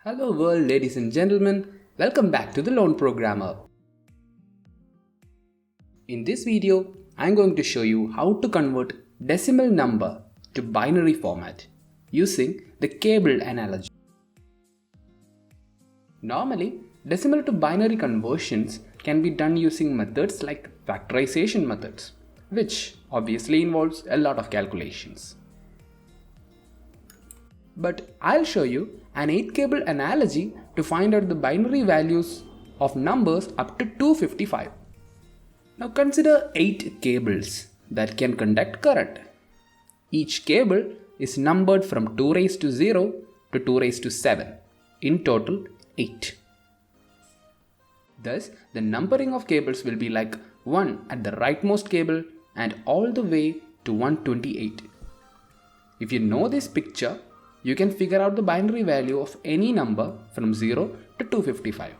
Hello world, ladies and gentlemen, welcome back to the Lone Programmer. In this video, I am going to show you how to convert decimal number to binary format using the cable analogy. Normally, decimal to binary conversions can be done using methods like factorization methods, which obviously involves a lot of calculations. But I'll show you an 8 cable analogy to find out the binary values of numbers up to 255. Now consider 8 cables that can conduct current. Each cable is numbered from 2 raised to 0 to 2 raised to 7. In total 8. Thus the numbering of cables will be like 1 at the rightmost cable and all the way to 128. If you know this picture, you can figure out the binary value of any number from 0 to 255.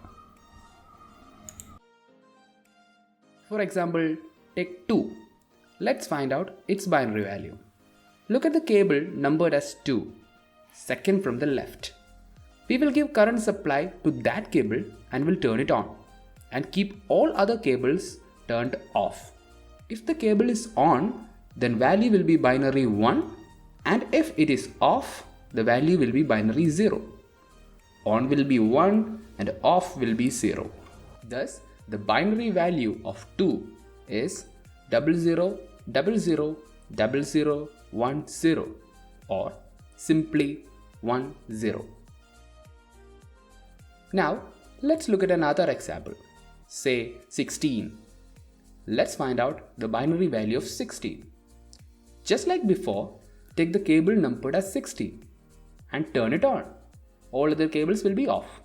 For example, take 2. Let's find out its binary value. Look at the cable numbered as 2, second from the left. We will give current supply to that cable and will turn it on and keep all other cables turned off. If the cable is on, then value will be binary 1, and if it is off, the value will be binary 0. On will be 1 and off will be 0. Thus, the binary value of 2 is 00000010 or simply 10. Now, let's look at another example. Say 16. Let's find out the binary value of 16. Just like before, take the cable numbered as 16 and turn it on. All other cables will be off.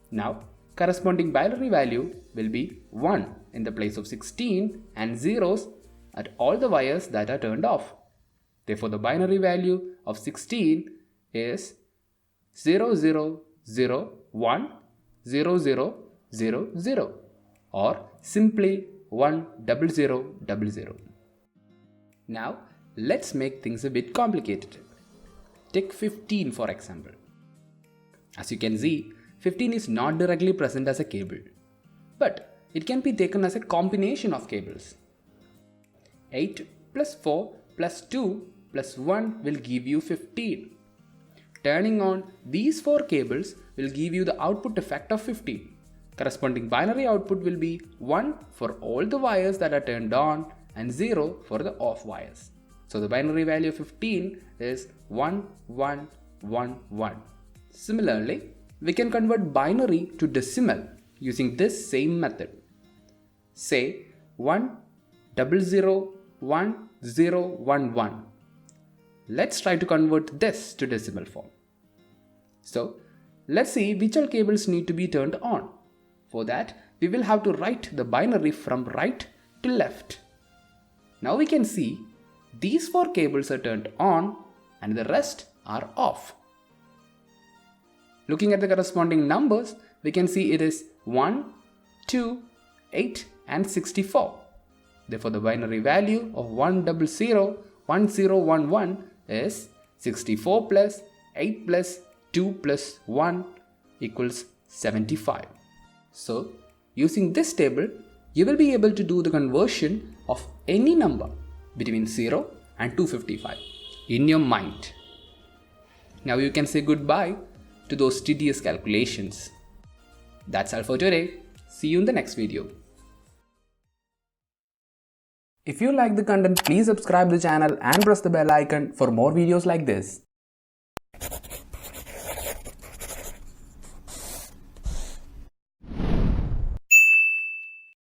Now, corresponding binary value will be 1 in the place of 16 and zeros at all the wires that are turned off. Therefore, the binary value of 16 is 00010000 or simply 10000. Now, let's make things a bit complicated. Take 15 for example. As you can see, 15 is not directly present as a cable, but it can be taken as a combination of cables. 8 plus 4 plus 2 plus 1 will give you 15. Turning on these 4 cables will give you the output effect of 15. Corresponding binary output will be 1 for all the wires that are turned on and 0 for the off wires. So the binary value of 15 is 1111. Similarly, we can convert binary to decimal using this same method. Say 1001011. Let's try to convert this to decimal form. So let's see which all cables need to be turned on. For that, we will have to write the binary from right to left. Now we can see these 4 cables are turned on and the rest are off. Looking at the corresponding numbers, we can see it is 1, 2, 8 and 64. Therefore, the binary value of 1001011 is 64 plus 8 plus 2 plus 1 equals 75. So, using this table, you will be able to do the conversion of any number between 0 and 255 in your mind. Now you can say goodbye to those tedious calculations. That's all for today. See you in the next video. If you like the content, please subscribe the channel and press the bell icon for more videos like this.